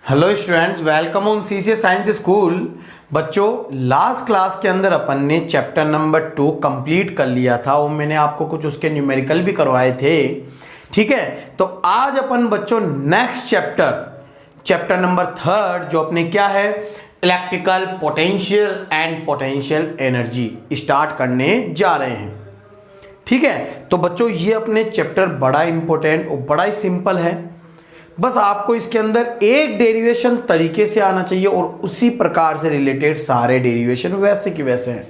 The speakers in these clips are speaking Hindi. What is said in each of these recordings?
Hello students, welcome on CCS science school. बच्चों, लास्ट क्लास के अंदर अपन ने चैप्टर नंबर 2 कंप्लीट कर लिया था और मैंने आपको कुछ उसके न्यूमेरिकल भी करवाए थे। ठीक है, तो आज अपन बच्चों नेक्स्ट चैप्टर नंबर 3 जो अपने क्या है, electrical potential and potential energy start करने जा रहे हैं। ठीक है, तो बच्चों ये अपने चैप्टर बड़ा इंपॉर्टेंट और बड़ा ही सिंपल है। बस आपको इसके अंदर एक डेरिवेशन तरीके से आना चाहिए और उसी प्रकार से रिलेटेड सारे डेरिवेशन वैसे के वैसे हैं।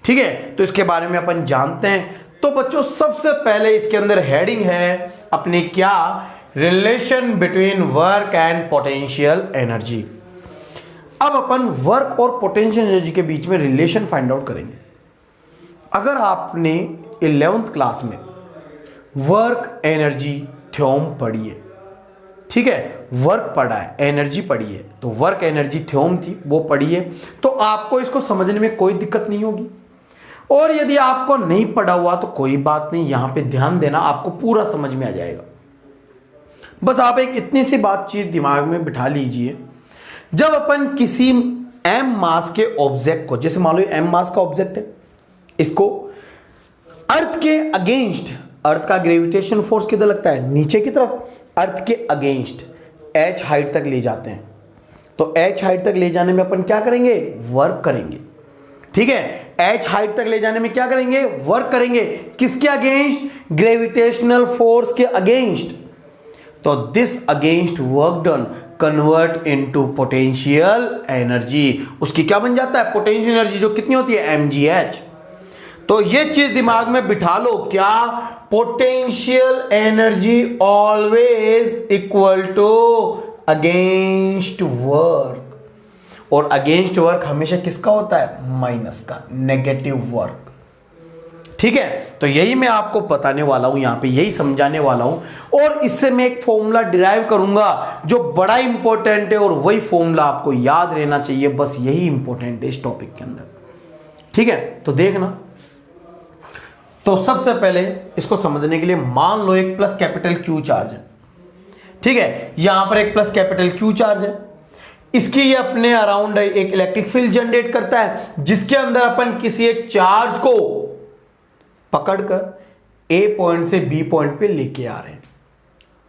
ठीक है, तो इसके बारे में अपन जानते हैं। तो बच्चों सबसे पहले इसके अंदर हेडिंग है अपने क्या, relation between work and potential energy. अब अपन वर्क और पोटेंशियल एनर्जी के बीच में रिलेशन फाइंड आउट करेंगे। अगर आपने 11th क्लास में वर्क एनर्जी थ्योरम पढ़ी है, ठीक है, वर्क पढ़ा है, एनर्जी पढ़ी है, तो वर्क एनर्जी थ्योरम थी वो पढ़ी है, तो आपको इसको समझने में कोई दिक्कत नहीं होगी। और यदि आपको नहीं पढ़ा हुआ तो कोई बात नहीं, यहां पे ध्यान देना, आपको पूरा समझ में आ जाएगा। बस आप एक इतनी सी बातचीत दिमाग में बिठा लीजिए। जब अपन किसी m मास के ऑब्जेक्ट को, जैसे मान लो m मास का ऑब्जेक्ट है, इसको अर्थ के अगेंस्ट, अर्थ का ग्रेविटेशन फोर्स किधर लगता है, नीचे की तरफ, अर्थ के अगेंस्ट h हाइट तक ले जाते हैं। तो h हाइट तक ले जाने में अपन क्या करेंगे, वर्क करेंगे। ठीक है, h हाइट तक ले जाने में क्या करेंगे, वर्क करेंगे। किसके अगेंस्ट, ग्रेविटेशनल फोर्स के अगेंस्ट। तो this against work done convert into potential energy. उसकी क्या बन जाता है, पोटेंशियल एनर्जी, जो कितनी होती है, mgh। तो ये चीज दिमाग में बिठा लो, क्या, potential energy always equal to against work. और अगेंस्ट वर्क हमेशा किसका होता है, माइनस का, नेगेटिव वर्क। ठीक है, तो यही मैं आपको बताने वाला हूं, यहां पे यही समझाने वाला हूं। और इससे मैं एक फॉर्मूला डिराइव करूंगा जो बड़ा इंपॉर्टेंट है, और वही फॉर्मूला आपको याद रहना चाहिए। बस यही इंपॉर्टेंट है इस टॉपिक के अंदर। ठीक है, तो देखना। तो सबसे पहले इसको समझने के लिए मान लो एक प्लस कैपिटल क्यू चार्ज है। ठीक है, यहां पर एक प्लस कैपिटल क्यू चार्ज है, इसकी ये अपने अराउंड एक इलेक्ट्रिक फील्ड जनरेट करता है, जिसके अंदर अपन किसी एक चार्ज को पकड़कर ए पॉइंट से बी पॉइंट पे लेके आ रहे हैं,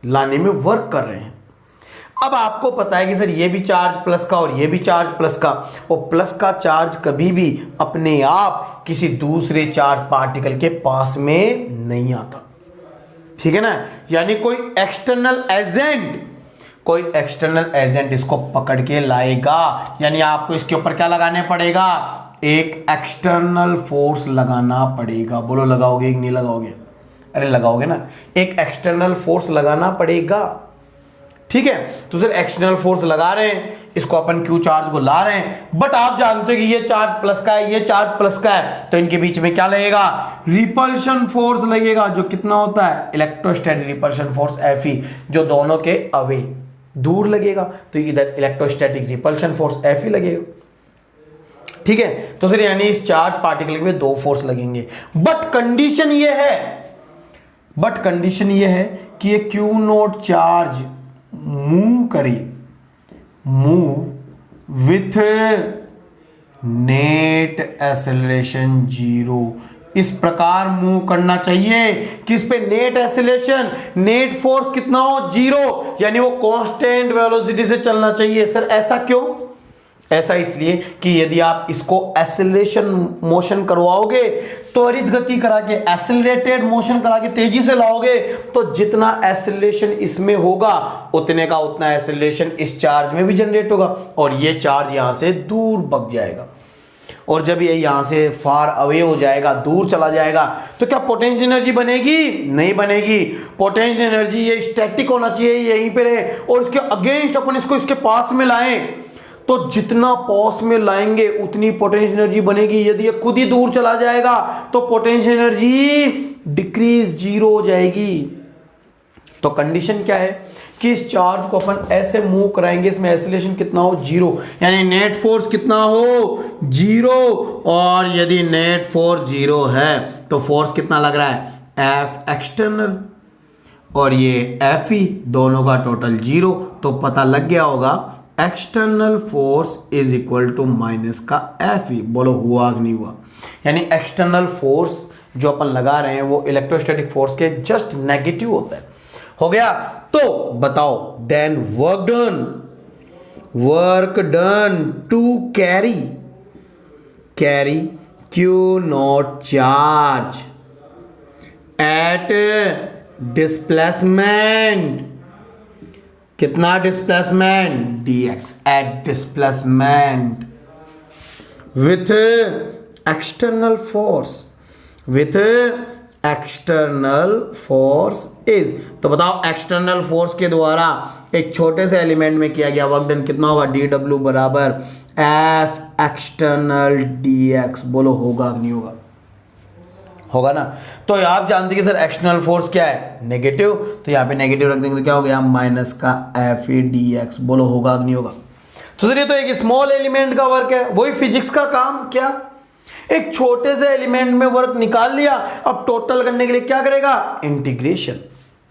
लाने में वर्क कर रहे हैं। अब आपको पता है कि सर ये भी चार्ज प्लस का और ये भी चार्ज प्लस का, और प्लस का चार्ज कभी भी अपने आप किसी दूसरे चार्ज पार्टिकल के पास में नहीं आता। ठीक है ना, यानी कोई एक्सटर्नल एजेंट इसको पकड़ के लाएगा, यानी आपको इसके ऊपर क्या लगाने पड़ेगा, एक एक्सटर्नल फोर्स लगाना पड़ेगा। बोलो लगाओगे कि नहीं लगाओगे, अरे लगाओगे ना, एक एक्सटर्नल फोर्स लगाना पड़ेगा। ठीक है, तो सर एक्सटर्नल फोर्स लगा रहे हैं, इसको अपन क्यू चार्ज को ला रहे हैं, बट आप जानते हो कि ये चार्ज प्लस का है, ये चार्ज प्लस का है, तो इनके बीच में क्या लगेगा, रिपल्शन फोर्स लगेगा, जो कितना होता है, इलेक्ट्रोस्टैटिक रिपल्शन फोर्स Fe, जो दोनों के अवे दूर लगेगा, तो इधर इलेक्ट्रोस्टैटिक रिपल्शन फोर्स Fe लगेगा। ठीक है, तो सर यानी इस चार्ज पार्टिकल में दो फोर्स लगेंगे, बट कंडीशन ये है कि ये Q naught charge move with net acceleration 0। इस प्रकार मूव करना चाहिए कि इस पे नेट एक्सेलरेशन, नेट फोर्स कितना हो, 0, यानी वो कांस्टेंट वेलोसिटी से चलना चाहिए। सर ऐसा क्यों, ऐसा इसलिए कि यदि आप इसको एक्सेलरेशन मोशन करवाओगे, त्वरित गति करा के, एक्सेलरेटेड मोशन करा के तेजी से लाओगे, तो जितना एक्सेलरेशन इसमें होगा उतने का उतना एक्सेलरेशन इस चार्ज में भी जनरेट होगा, और ये चार्ज यहां से दूर भाग जाएगा। और जब ये यहां से फार अवे हो जाएगा, दूर चला जाएगा, तो क्या पोटेंशियल एनर्जी बनेगी, नहीं बनेगी। पोटेंशियल एनर्जी ये स्टैटिक होना चाहिए, यहीं पे रहे, और इसके अगेंस्ट अपन इसको इसके पास में लाएं, तो जितना पास में लाएंगे उतनी पोटेंशियल एनर्जी बनेगी। यदि ये खुद ही दूर चला जाएगा तो पोटेंशियल एनर्जी डिक्रीज, 0 हो जाएगी। तो कंडीशन क्या है कि इस चार्ज को अपन ऐसे मूव कराएंगे, इसमें एक्सेलरेशन कितना हो, 0, यानी नेट फोर्स कितना हो, 0। और यदि नेट फोर्स 0 है तो फोर्स कितना लग रहा है, F एक्सटर्नल, और ये एफ ई, दोनों का टोटल 0। तो पता लग गया होगा external force is equal to minus का एफ ई। बोलो हुआ कि नहीं हुआ? यानी एक्सटर्नल फोर्स जो अपन लगा रहे हैं वो इलेक्ट्रोस्टैटिक फोर्स के जस्ट नेगेटिव होता है। हो गया? तो बताओ then work done to carry q naught charge at displacement, कितना displacement? dx at displacement with external force is. तो बताओ एक्सटर्नल फोर्स के द्वारा एक छोटे से एलिमेंट में किया गया वर्क डन कितना होगा? dw बराबर एफ एक्सटर्नल dx। बोलो होगा कि नहीं होगा? होगा ना। तो आप जानते हैं कि सर एक्सटर्नल फोर्स क्या है? नेगेटिव। तो यहाँ पे नेगेटिव रख देंगे तो क्या हो गया? माइनस का एफ ई डी एक्स। बोलो होगा कि नहीं होगा? तो सर ये तो एक स्मॉल एलिमेंट का वर्क है, वही फिजिक्स का काम। क्या एक छोटे से एलिमेंट में वर्क निकाल लिया, अब टोटल करने के लिए क्या करेगा? इंटीग्रेशन।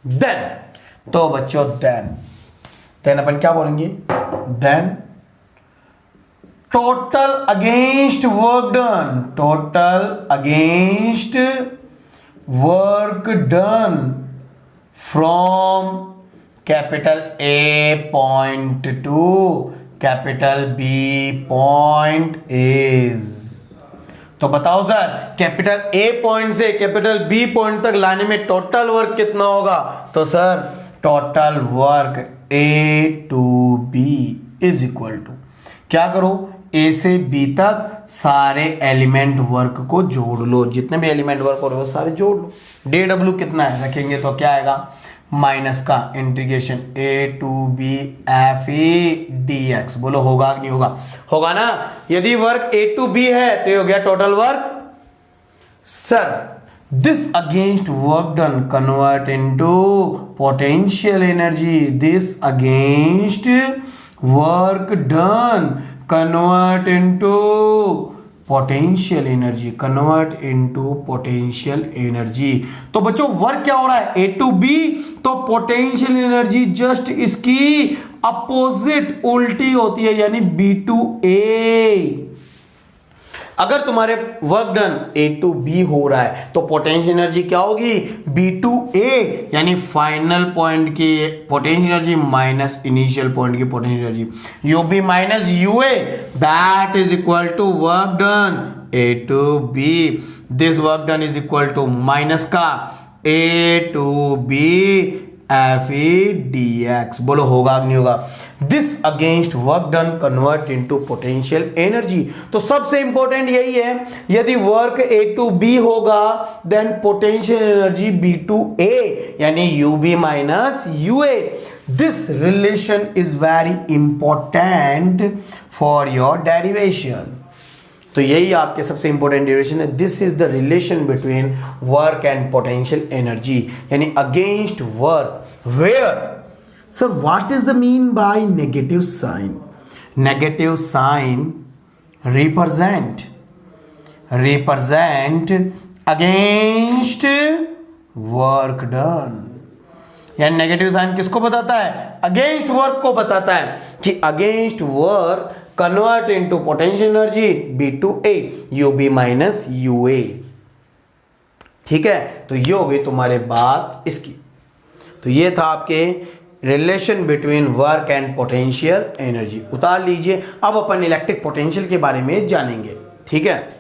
देन तो बच्चों देन अपन क्या बोलेंगे? Then total against work done from capital A point to capital B point is. तो बताओ सर कैपिटल ए पॉइंट से कैपिटल बी पॉइंट तक लाने में टोटल वर्क कितना होगा? तो sir total work A to B is equal to, क्या करो? ए से बी तक सारे एलिमेंट वर्क को जोड़ लो, जितने भी एलिमेंट वर्क हो रहे हो सारे जोड़ लो। डी डब्ल्यू कितना है रखेंगे तो क्या आएगा? माइनस का integration A to B F E D X. बोलो होगा कि नहीं होगा? होगा ना। यदि वर्क ए टू बी है तो ये हो गया total work. Sir this against work done convert into potential energy. This against work done convert into potential energy. तो बच्चों वर्क क्या हो रहा है? A to B. तो पोटेंशियल एनर्जी जस्ट इसकी अपोजिट उल्टी होती है, यानी बी टू ए। अगर तुम्हारे work done A to B हो रहा है तो पोटेंशियल एनर्जी क्या होगी? बी टू ए, यानी फाइनल पॉइंट की potential energy minus initial point की potential energy, U B minus U A, that is equal to work done A to B. This work done is equal to minus का A to B F E D X. बोलो होगा कि नहीं होगा? This against work done convert into potential energy. तो सबसे इंपॉर्टेंट यही है, यदि वर्क ए टू बी होगा then potential energy B to A, यानी U B minus U A. This relation is very important for your derivation. तो यही आपके सबसे इंपॉर्टेंट डेरिवेशन है। This is the relation between work and potential energy, यानी against work where. Sir what is the mean by negative sign? Negative sign represent against work done. यानी नेगेटिव साइन किसको बताता है? अगेंस्ट वर्क को बताता है कि against work convert into potential energy B to A, U B minus U A. ठीक है, तो ये हो गई तुम्हारे बात इसकी। तो ये था आपके relation between work and potential energy. उतार लीजिए। अब अपन इलेक्ट्रिक पोटेंशियल के बारे में जानेंगे। ठीक है,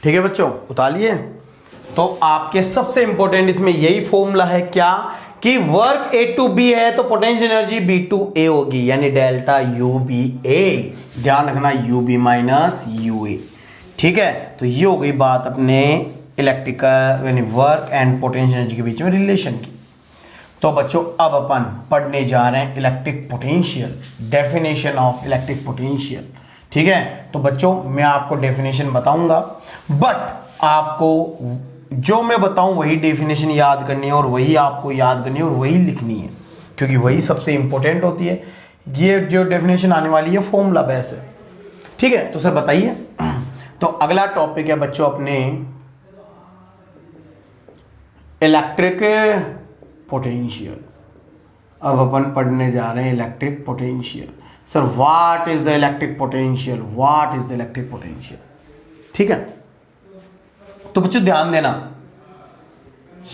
ठीक है बच्चों, उतार लिए। तो आपके सबसे इंपॉर्टेंट इसमें यही फॉर्मूला है क्या कि वर्क ए टू बी है तो पोटेंशियल एनर्जी बी टू ए होगी, यानी डेल्टा यू बी ए। ध्यान रखना you B minus U A. ठीक है, तो ये हो गई बात अपने इलेक्ट्रिकल यानी वर्क एंड पोटेंशियल एनर्जी के बीच में रिलेशन की। तो बच्चों अब अपन पढ़ने जा रहे हैं electric potential, definition of electric potential. ठीक है, तो बच्चों मैं आपको डेफिनेशन बताऊंगा, बट आपको जो मैं बताऊं वही डेफिनेशन याद करनी है और वही आपको याद करनी है और वही लिखनी है, क्योंकि वही सबसे इंपॉर्टेंट होती है। ये जो डेफिनेशन आने वाली है फॉर्मूला बेस है। ठीक है, तो सर बताइए। तो अगला टॉपिक है बच्चों अपने इलेक्ट्रिक पोटेंशियल। अब अपन पढ़ने जा रहे हैं electric potential. Sir what is the electric potential, what is the electric potential. ठीक है, तो बच्चों ध्यान देना,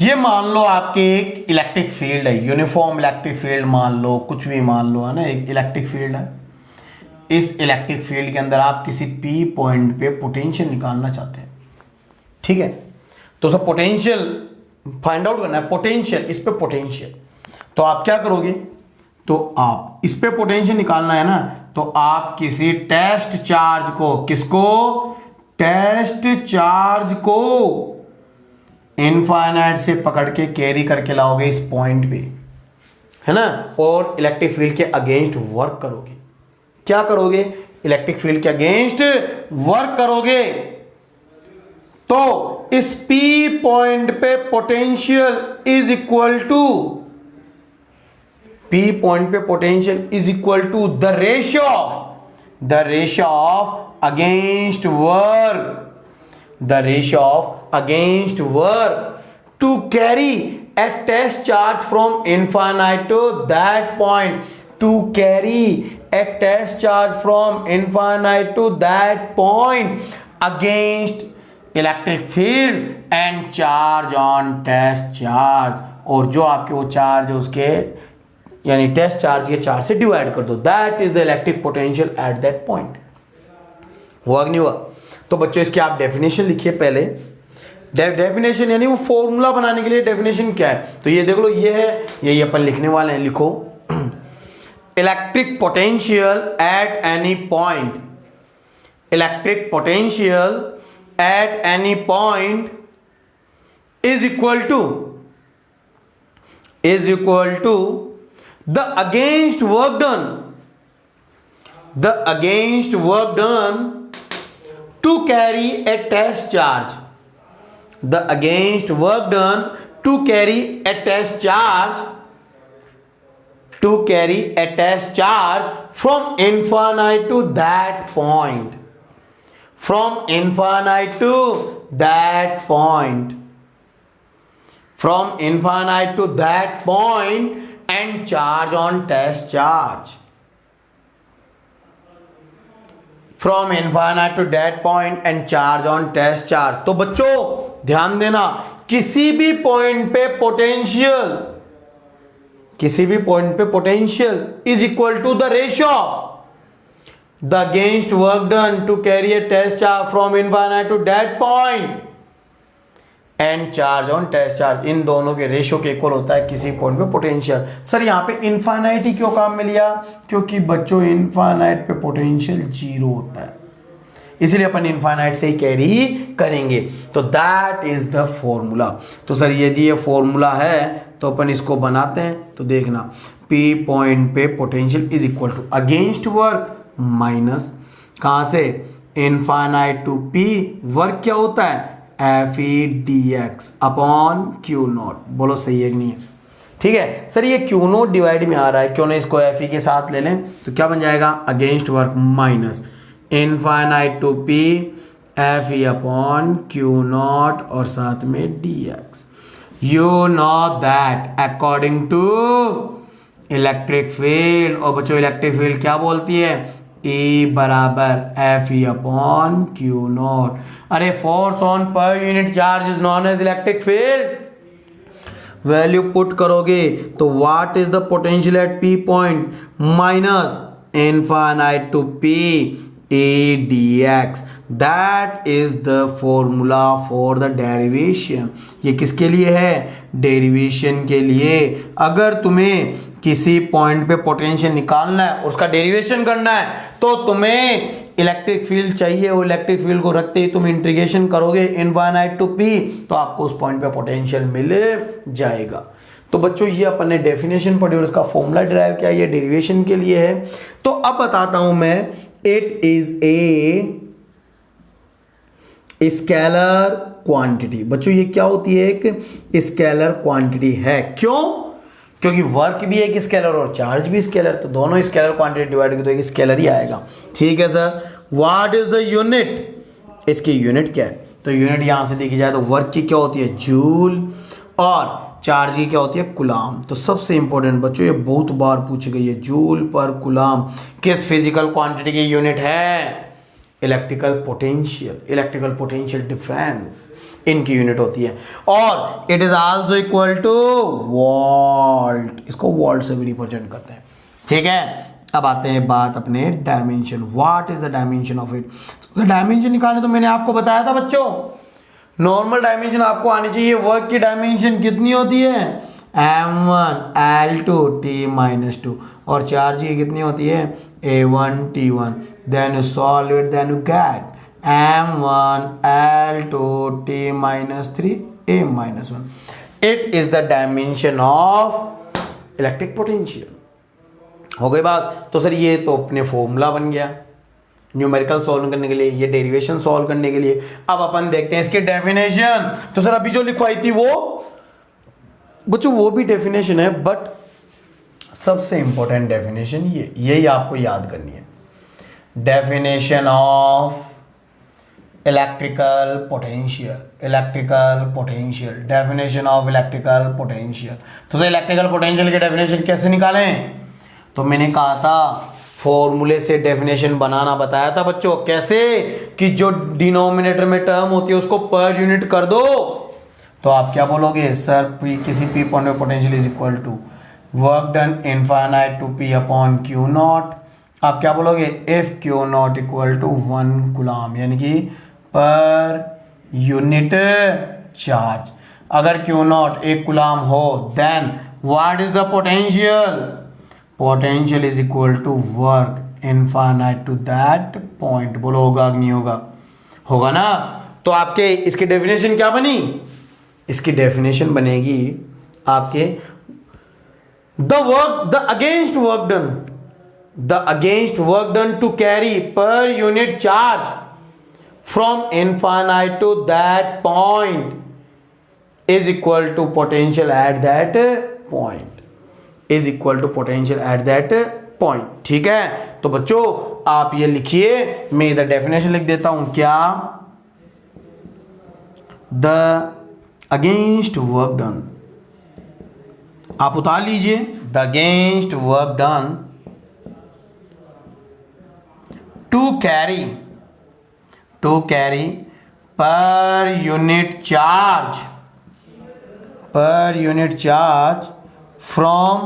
ये मान लो आपके एक इलेक्ट्रिक फील्ड है, यूनिफॉर्म इलेक्ट्रिक फील्ड मान लो, कुछ भी मान लो, है ना, एक इलेक्ट्रिक फील्ड है। इस इलेक्ट्रिक फील्ड के अंदर आप किसी पी पॉइंट पे पोटेंशियल निकालना चाहते हैं। ठीक है, तो सर पोटेंशियल फाइंड आउट करना है, पोटेंशियल, इस पे पोटेंशियल। तो आप क्या करोगे, तो आप इस पे पोटेंशियल निकालना है ना, तो आप किसी टेस्ट चार्ज को, किसको, टेस्ट चार्ज को इनफाइनाइट से पकड़ के कैरी करके लाओगे इस पॉइंट पे, है ना, और इलेक्ट्रिक फील्ड के अगेंस्ट वर्क करोगे। क्या करोगे, इलेक्ट्रिक फील्ड के अगेंस्ट वर्क करोगे। तो इस P पॉइंट पे potential is equal to, P point पे potential is equal to the ratio of against work, the ratio of against work to carry a test charge from infinite to that point, to carry a test charge from infinite to that point against electric field and charge on test charge, और जो आपके वो चार्ज है उसके यानी टेस्ट चार्ज के चार्ज से डिवाइड कर दो, that is the electric potential at that point. हुआ कि नहीं हुआ। तो बच्चों इसकी आप डेफिनेशन लिखिए पहले। डेफिनेशन यानी वो फॉर्मूला बनाने के लिए डेफिनेशन क्या है, तो ये देख लो, ये है, यही अपन लिखने वाले हैं। लिखो electric potential at any point, electric potential at any point is equal to the against work done, the against work done to carry a test charge, the against work done to carry a test charge, to carry a test charge from infinite to that point, from infinite to that point, from infinite to that point and charge on test charge, from infinite to that point and charge on test charge। तो बच्चों ध्यान देना, किसी भी पॉइंट पे पोटेंशियल, किसी भी पॉइंट पे potential is equal to the ratio of the against work done to carry a test charge from infinite to that point and charge on test charge, इन दोनों के रेशियो के इक्वल होता है किसी पॉइंट पे पोटेंशियल। सर यहाँ पे इनफाइनाइट ही क्यों काम में लिया, क्योंकि बच्चों इनफाइनाइट पे पोटेंशियल जीरो होता है, इसलिए अपन इनफाइनाइट से ही कैरी करेंगे। तो दैट इज द फॉर्मूला। तो सर यदि ये फॉर्मूला है तो अपन इसको बनाते हैं। तो देखना, P पॉइंट पे potential is equal to against work minus कहां से, इनफाइनाइट टू P, वर्क क्या होता है, F E D X upon Q naught. बोलो सही है कि नहीं है। ठीक है सर, ये क्यू नॉट डिवाइड में आ रहा है, क्यों ना इसको एफ ई के साथ ले लें, तो क्या बन जाएगा, against work minus infinite to P F E upon Q naught और साथ में D X. You know that according to electric field, और बच्चों इलेक्ट्रिक फील्ड क्या बोलती है, E बराबर F E upon Q naught. अरे force on per unit charge is known as electric field. Value put करोगे तो what is the potential at P point, minus infinite to P A D x. That is the formula for the derivation. ये किसके लिए है? डेरिवेशन के लिए। अगर तुम्हें किसी पॉइंट पे पोटेंशियल निकालना है, उसका डेरिवेशन करना है, तो तुम्हें इलेक्ट्रिक फील्ड चाहिए। वो इलेक्ट्रिक फील्ड को रखते ही तुम इंटीग्रेशन करोगे इनफाइनाइट टू पी, तो आपको उस पॉइंट पे पोटेंशियल मिल जाएगा। तो बच्चों ये अपन ने डेफिनेशन पढ़ी और इसका फॉर्मूला डिराइव किया, ये डेरिवेशन के लिए है। तो अब बताता हूं मैं, it is a scalar quantity. बच्चों ये क्या होती है? एक स्केलर क्वांटिटी है। क्यों? क्योंकि वर्क भी एक स्केलर और चार्ज भी स्केलर, तो दोनों स्केलर क्वांटिटी डिवाइड की तो एक स्केलर ही आएगा। ठीक है sir. What is the unit? इसकी यूनिट क्या है? तो यूनिट यहां से देखी जाए तो वर्क की क्या होती है? जूल, और चार्ज की क्या होती है? कुलाम। तो सबसे इंपॉर्टेंट बच्चों, ये बहुत बार पूछी गई है, जूल पर कुलाम किस फिजिकल क्वांटिटी की यूनिट है? Electrical potential, electrical potential difference इनकी यूनिट होती है। और it is also equal two volt, इसको वोल्ट से भी रिप्रेजेंट करते हैं। ठीक है। अब आते हैं बात अपने dimension. What is the dimension of it? तो डायमेंशन निकालने तो मैंने आपको बताया था बच्चों, नॉर्मल डायमेंशन आपको आनी चाहिए। वर्क की डायमेंशन कितनी होती है? m1 l2 t-2, और चार्ज की कितनी होती है? a1 t1। Then you solve it, then you get m1 l2 t-3 a-1। It is the dimension of electric potential. हो गई बात। तो सर ये तो अपने फॉर्मूला बन गया न्यूमेरिकल सॉल्व करने के लिए, ये डेरिवेशन सॉल्व करने के लिए। अब अपन देखते हैं इसके डेफिनेशन। तो सर अभी जो लिखवाई थी वो बच्चों वो भी डेफिनेशन है, बट सबसे इंपॉर्टेंट डेफिनेशन यही आपको याद करनी है। Definition of electrical potential, electrical potential, definition of electrical potential. तो सर इलेक्ट्रिकल पोटेंशियल के डेफिनेशन कैसे निकालें? तो मैंने कहा था फॉर्मूले से डेफिनेशन बनाना बताया था बच्चों। कैसे? कि जो डिनोमिनेटर में टर्म होती है उसको पर यूनिट कर दो। तो आप क्या बोलोगे? सर किसी पी पॉइंट में potential is equal to work done infinite to P upon Q naught. आप क्या बोलोगे? If Q naught equal to 1 coulomb, यानी कि पर यूनिट चार्ज। अगर क्यू नॉट 1 कूलम हो, then what is the potential? Potential is equal to work infinite to that point. बोलो होगा कि नहीं होगा? होगा ना। तो आपके इसकी डेफिनेशन क्या बनी? इसकी डेफिनेशन बनेगी आपके the against work done to carry per unit charge from infinite to that point is equal to potential at that point, is equal to potential at that point. ठीक है। तो बच्चों आप ये लिखिए, मैं इधर डेफिनेशन लिख देता हूं। क्या? द अगेंस्ट वर्क डन, आप उतार लीजिए, the against work done to carry per unit charge from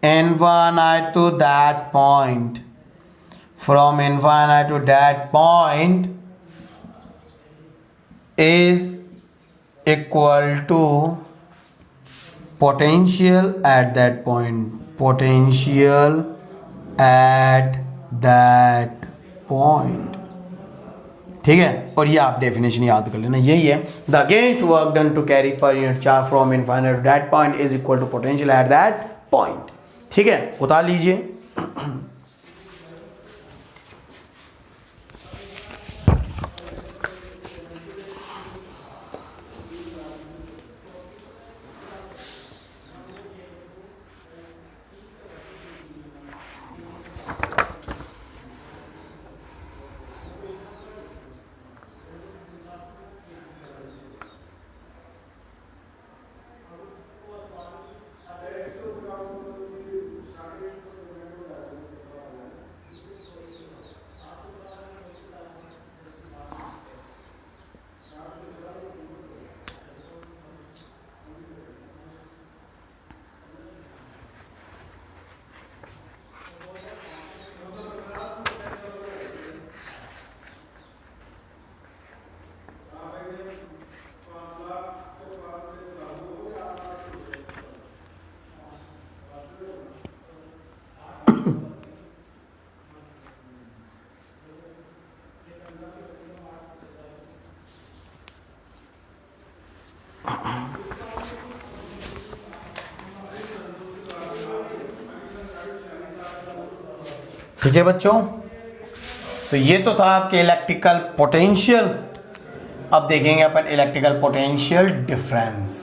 infinite to that point, is equal to potential at that point, ठीक है। और ये आप डेफिनेशन याद कर लेना, यही है the against work done to carry per unit charge from infinite to that point is equal to potential at that point. ठीक है, उतार लीजिए। ठीक है बच्चों, तो ये तो था आपके इलेक्ट्रिकल पोटेंशियल। अब देखेंगे अपन इलेक्ट्रिकल पोटेंशियल डिफरेंस।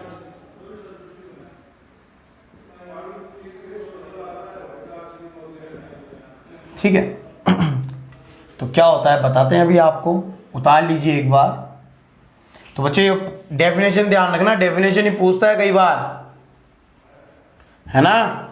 ठीक है, तो क्या होता है बताते हैं अभी आपको, उतार लीजिए एक बार। तो बच्चों ये डेफिनेशन ध्यान रखना, डेफिनेशन ही पूछता है कई बार, है ना।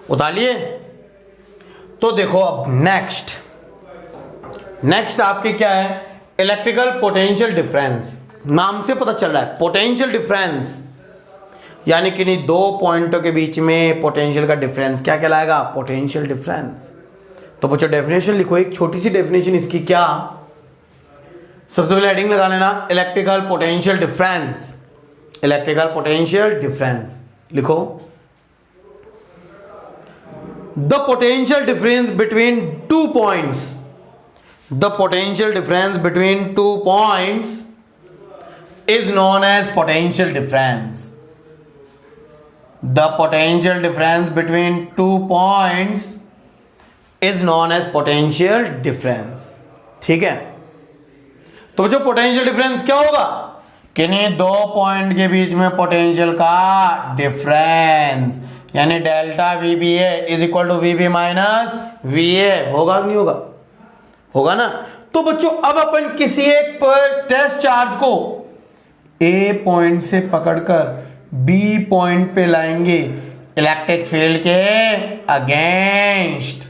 उतारिए। तो देखो अब नेक्स्ट आपके क्या है, इलेक्ट्रिकल पोटेंशियल डिफरेंस। नाम से पता चल रहा है पोटेंशियल डिफरेंस, यानी किन्हीं दो पॉइंटों के बीच में पोटेंशियल का डिफरेंस क्या कहलाएगा, पोटेंशियल डिफरेंस। तो बच्चों डेफिनेशन लिखो, एक छोटी सी डेफिनेशन इसकी, क्या, सबसे पहले हेडिंग लगा लेना electrical potential difference. Electrical potential difference लिखो, the potential difference between 2 points, the potential difference between 2 points is known as potential difference. The potential difference between 2 points is known as potential difference. ठीक है, तो जो पोटेंशियल डिफरेंस क्या होगा, किन्हीं दो पॉइंट के बीच में पोटेंशियल का डिफरेंस, यानी delta V B A is equal to V B minus V A. होगा कि नहीं होगा, होगा ना। तो बच्चों अब अपन किसी एक टेस्ट चार्ज को ए पॉइंट से पकड़कर बी पॉइंट पे लाएंगे इलेक्ट्रिक फील्ड के अगेंस्ट।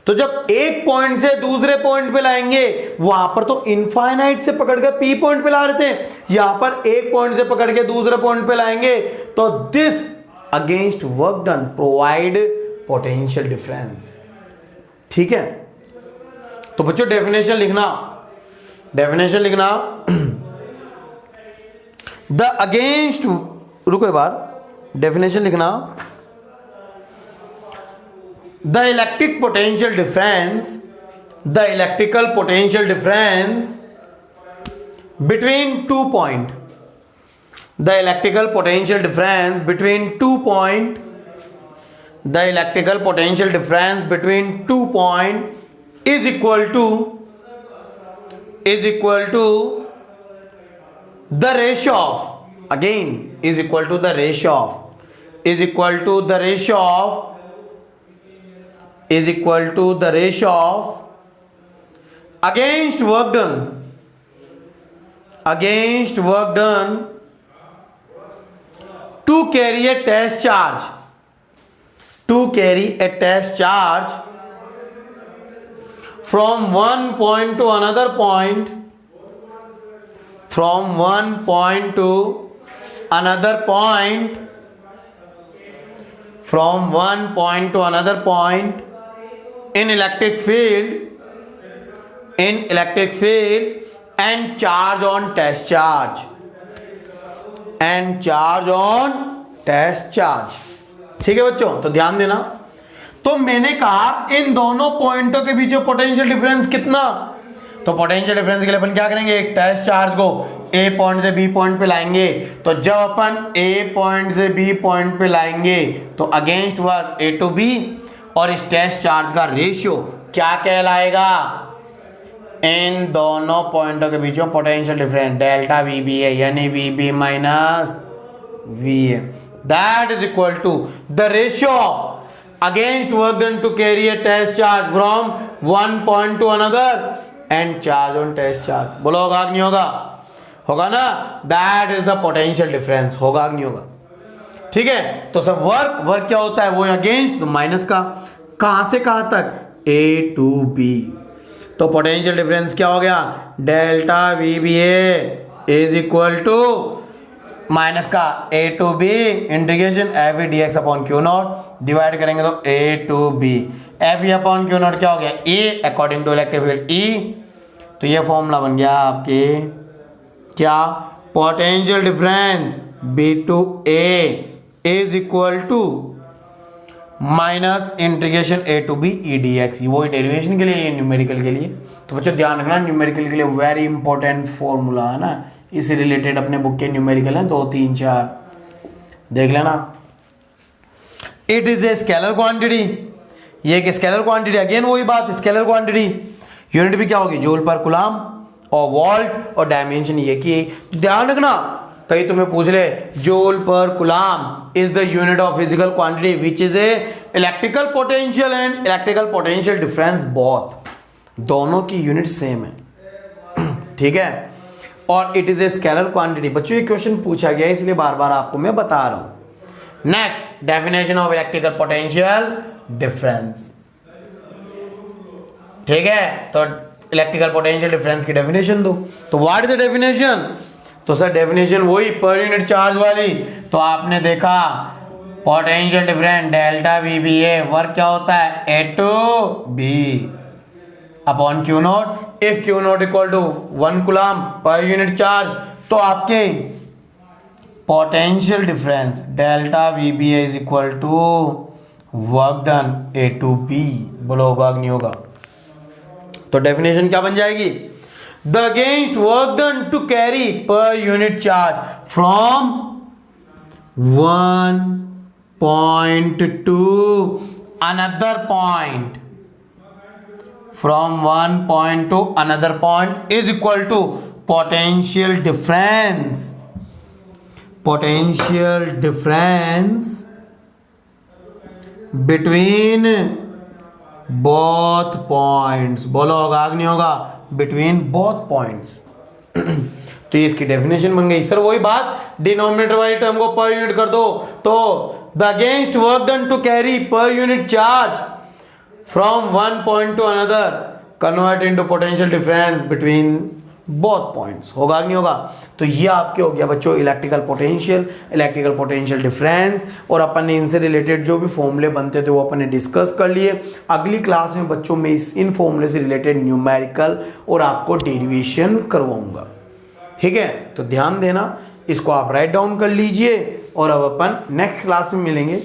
तो जब एक पॉइंट से दूसरे पॉइंट पे लाएंगे, वहां पर तो इनफाइनाइट से पकड़कर पी पॉइंट पे ला रहे थे, यहां पर एक पॉइंट से पकड़ के दूसरे पॉइंट पे लाएंगे, तो this against work done provide potential difference. ठीक है, तो बच्चों डेफिनेशन लिखना, द अगेंस्ट, रुको एक बार, डेफिनेशन लिखना, the electrical potential difference between 2 point, the electrical potential difference between 2 point, the electrical potential difference between 2 point is equal to the ratio of, again is equal to the ratio of against work done to carry a test charge from one point to another point, in electric field and charge on test charge. ठीक है बच्चों, तो ध्यान देना। तो मैंने कहा इन दोनों पॉइंटों के बीच में पोटेंशियल डिफरेंस कितना, तो पोटेंशियल डिफरेंस के लिए अपन क्या करेंगे, एक टेस्ट चार्ज को ए पॉइंट से बी पॉइंट पे लाएंगे। तो जब अपन ए पॉइंट से बी पॉइंट पे लाएंगे तो against work A to B, और इस टेस्ट चार्ज का रेशियो क्या कहलाएगा, इन दोनों पॉइंटों के बीच में potential difference delta V B है, यानी V B minus V A, that is equal to the ratio against work done to carry a test charge from one point to another and charge on test charge. बोलो होगा कि नहीं होगा, होगा ना, that is the potential difference. होगा कि नहीं होगा, ठीक है। तो सब वर्क क्या होता है, वो अगेंस्ट, तो माइनस का, कहां से कहां तक, ए टू बी। तो पोटेंशियल डिफरेंस क्या हो गया, delta V B A is equal to minus का A to B integration F E D X upon Q naught, divide करेंगे तो A to B F E upon Q naught क्या हो गया E according to electric field E. तो ये फॉर्मूला बन गया आपके क्या, potential difference B to A is equal to minus integration A to B E D X. वो डेरिवेशन के लिए, ये न्यूमेरिकल के लिए। तो बच्चों ध्यान रखना, न्यूमेरिकल के लिए वेरी इंपॉर्टेंट फॉर्मूला है ना, इससे रिलेटेड अपने बुक के न्यूमेरिकल हैं 2 3 4 देख लेना। It is a scalar quantity, ये एक स्केलर क्वांटिटी, अगेन वही बात, स्केलर क्वांटिटी। यूनिट भी क्या होगी, जूल पर कूलम, और वोल्ट और डायमेंशन ये की। तो ध्यान रखना, कहीं तुम्हें पूछ ले जूल पर coulomb is the unit of physical quantity which is a electrical potential and electrical potential difference both, दोनों की यूनिट सेम है ठीक है। और it is a scalar quantity. बच्चों ये क्वेश्चन पूछा गया है इसलिए बार बार आपको मैं बता रहा हूं। Next, definition of electrical potential difference, ठीक है। तो इलेक्ट्रिकल पोटेंशियल डिफरेंस की डेफिनेशन दो। तो व्हाट इज द डेफिनेशन, तो सर डेफिनेशन वही पर यूनिट चार्ज वाली। तो आपने देखा potential difference delta V B A, work क्या होता है A to B upon Q naught. If Q naught equal to 1 coulomb per unit charge, तो आपके potential difference delta V B A is equal to work done A to B. बोलो होगा नहीं होगा। तो डेफिनेशन क्या बन जाएगी, the against work done to carry per unit charge from 1 point to another point, from one point to another point is equal to potential difference between both points। बोलो होगा कि नहीं होगा, between both points तो ये इसकी डेफिनेशन बन गई। सर वही बात, डिनोमिनेटर वाली टर्म को पर यूनिट कर दो, तो the against work done to carry per unit charge from one point to another convert into potential difference between both points, होगा कि नहीं होगा। तो ये आपके हो गया बच्चों इलेक्ट्रिकल पोटेंशियल डिफरेंस। और अपन ने इनसे रिलेटेड जो भी फॉर्मूले बनते थे वो अपन ने डिस्कस कर लिए। अगली क्लास में बच्चों में इन फॉर्मूले से रिलेटेड न्यूमेरिकल और आपको डेरिवेशन करवाऊंगा, ठीक है। तो ध्यान देना, इसको आप राइट डाउन कर लीजिए और अब अपन नेक्स्ट क्लास में मिलेंगे।